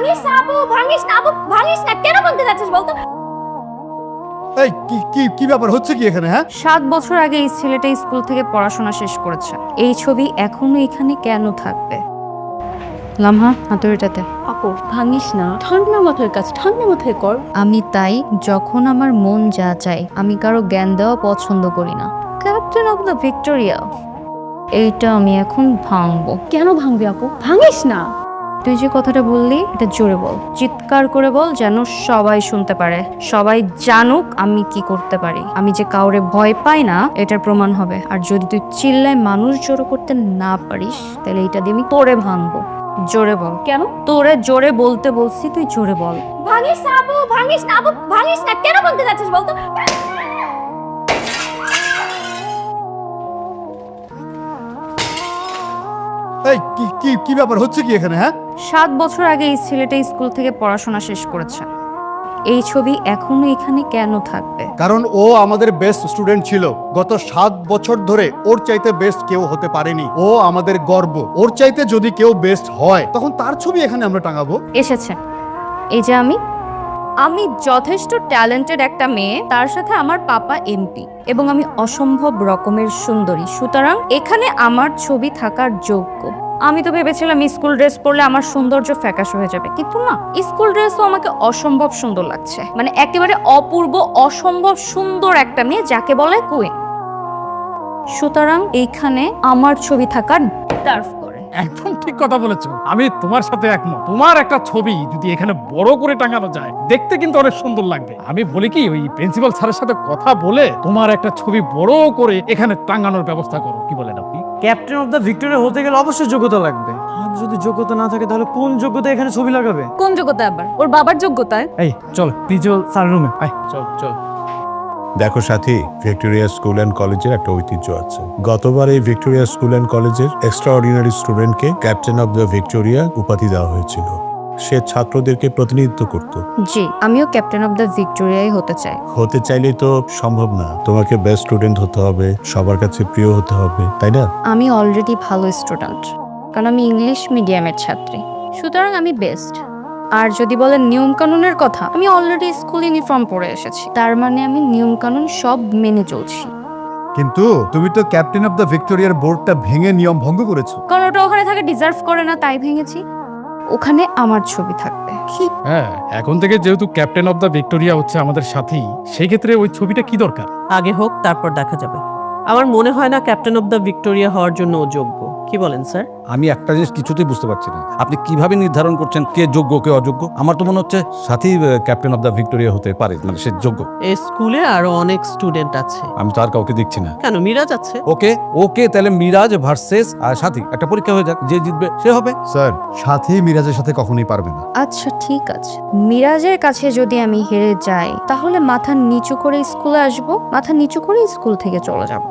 ভাঙিস না আপু, ভাঙিস না আপু, ভাঙিস না। কেন ভাঙতে যাচ্ছিস বলতো? এই কি কি কি ব্যাপার হচ্ছে কি এখানে? হ্যাঁ 7 বছর আগে এই ছেলেটা স্কুল থেকে পড়াশোনা শেষ করেছে। এই ছবি এখনো এখানে কেন থাকবে? লামহা, হাতুড়িটাতে। আপু ভাঙিস না, ঠান্ডা মাথায় কাজ, ঠান্ডা মাথায় কর। আমি তাই যখন আমার মন যা চাই, আমি কারো জ্ঞান দেওয়া পছন্দ করি না। ক্যাপ্টেন অফ দ্য ভিক্টোরিয়া, এইটা আমি এখন ভাঙবো। কেন ভাঙবি আপু? ভাঙিস না। তুই যে কথাটা বললি এটা জোরে বল, চিৎকার করে বল, যেন সবাই শুনতে পারে, সবাই জানুক আমি কি করতে পারি। আমি যে কাউরে ভয় পাই না এটার প্রমাণ হবে। আর যদি তুই চিল্লায় মানুষ জড়ো করতে না পারিস তাহলে এটা দিয়ে আমি তোরে ভাঙবো। জোরে বল। কেন? তোরে জোরে বলতে বলছি, তুই জোরে বল। ভাঙিস না আপু, ভাঙিস না আপু, ভাঙিস না। কেন ভাঙতে যাচ্ছিস বলতো? এই কি কি কি ব্যাপার হচ্ছে কি এখানে? হ্যাঁ 7 বছর আগে এই ছেলেটা স্কুল থেকে পড়াশোনা শেষ করেছে। এই ছবি এখনো এখানে কেন থাকবে? কারণ ও আমাদের বেস্ট স্টুডেন্ট ছিল। গত 7 বছর ধরে ওর চাইতে বেস্ট কেউ হতে পারেনি। ও আমাদের গর্ব। ওর চাইতে যদি কেউ বেস্ট হয় তখন তার ছবি এখানে আমরা টাঙাবো। এসেছে। এই যে আমি যথেষ্ট ট্যালেন্টেড একটা মেয়ে, তার সাথে আমার পাপা এমপি, এবং আমি অসম্ভব রকমের সুন্দরী। সুতরাং এখানে আমার ছবি থাকার যোগ্য। আমি তো ভেবেছিলাম স্কুল ড্রেস পরলে আমার সৌন্দর্য ফ্যাকাশ হয়ে যাবে, কিন্তু না, স্কুল ড্রেসও আমাকে অসম্ভব সুন্দর লাগছে। মানে একেবারে অপূর্ব, অসম্ভব সুন্দর একটা মেয়ে, যাকে বলে কুইন। সুতরাং এইখানে আমার ছবি থাকার ডিজার্ভ করে। একদম ঠিক কথা বলেছো, আমি তোমার সাথে একমত। তোমার একটা ছবি যদি এখানে বড় করে টাঙানো যায় দেখতে কিন্তু অনেক সুন্দর লাগবে। আমি বলি কি, ওই প্রিন্সিপাল স্যারের সাথে কথা বলে তোমার একটা ছবি বড় করে এখানে টাঙানোর ব্যবস্থা করো। কি বলেন আপনি? ক্যাপ্টেন অফ দ্য ভিক্টোরিয়া হতে গেলে অবশ্যই যোগ্যতা লাগবে। আর যদি যোগ্যতা না থাকে তাহলে কোন যোগ্যতা এখানে ছবি লাগাবে? কোন যোগ্যতা আবার? ওর বাবার যোগ্যতায়। এই চল প্রিন্সিপাল স্যার রুমে আয়। চল চল। দেখো সাথী, ভিক্টোরিয়া স্কুল অ্যান্ড কলেজের একটা ঐতিহ্য আছে। গতবার এই ভিক্টোরিয়া স্কুল অ্যান্ড কলেজের এক্সট্রা অর্ডিনারি স্টুডেন্টকে ক্যাপ্টেন অফ দ্য ভিক্টোরিয়া উপাধি দেওয়া হয়েছিল। সে ছাত্রদেরকে প্রতিনিধিত্ব করত। জি, আমিও ক্যাপ্টেন অফ দ্য ভিক্টোরিয়াই হতে চাই। হতে চাইলেই তো সম্ভব না। তোমাকে বেস্ট স্টুডেন্ট হতে হবে, সবার কাছে প্রিয় হতে হবে, তাই না? আমি অলরেডি ভালো স্টুডেন্ট, কারণ আমি ইংলিশ মিডিয়ামের ছাত্রী। সুতরাং আমি বেস্ট। আর যদি বলেন নিয়ম কানুনের কথা, আমি অলরেডি স্কুল ইউনিফর্ম পরে এসেছি, তার মানে আমি নিয়ম কানুন সব মেনে চলছি। কিন্তু তুমি তো ক্যাপ্টেন অফ দ্য ভিক্টোরিয়ার বোর্ডটা ভেঙে নিয়ম ভঙ্গ করেছো। কারণ ওটা ওখানে থাকে ডিজার্ভ করে না, তাই ভেঙেছি। ওখানে আমার ছবি থাকবে। হ্যাঁ, এখন থেকে যেহেতু ক্যাপ্টেন অফ দ্য ভিক্টোরিয়া হচ্ছে আমাদের সাথী, সেই ক্ষেত্রে ওই ছবিটা কি দরকার? আগে হোক, তারপর দেখা যাবে। আমার মনে হয় না ক্যাপ্টেন অফ দ্য ভিক্টোরিয়া হওয়ার জন্য ও যোগ্য। কি বলেন স্যার? আমি একটা জিনিস কিছুতেই বুঝতে পারছি না, আপনি কিভাবে নির্ধারণ করছেন কে যোগ্য কে অযোগ্য? আমার তো মনে হচ্ছে সাথী ক্যাপ্টেন অফ দ্য ভিক্টোরিয়া হতে পারে, মানে সে যোগ্য। এই স্কুলে আরো অনেক স্টুডেন্ট আছে। আমি তো আর কাউকে দেখছি না। কেন, মিরাজ আছে। ওকে ওকে, তাহলে মিরাজ ভার্সেস আর সাথী, একটা পরীক্ষা হয়ে যাক, যে জিতবে সে হবে। স্যার, সাথী মিরাজের সাথে কখনোই পারবে না। আচ্ছা ঠিক আছে, মিরাজের কাছে যদি আমি হেরে যাই তাহলে মাথা নিচু করে স্কুলে আসবো, মাথা নিচু করে স্কুল থেকে চলে যাব।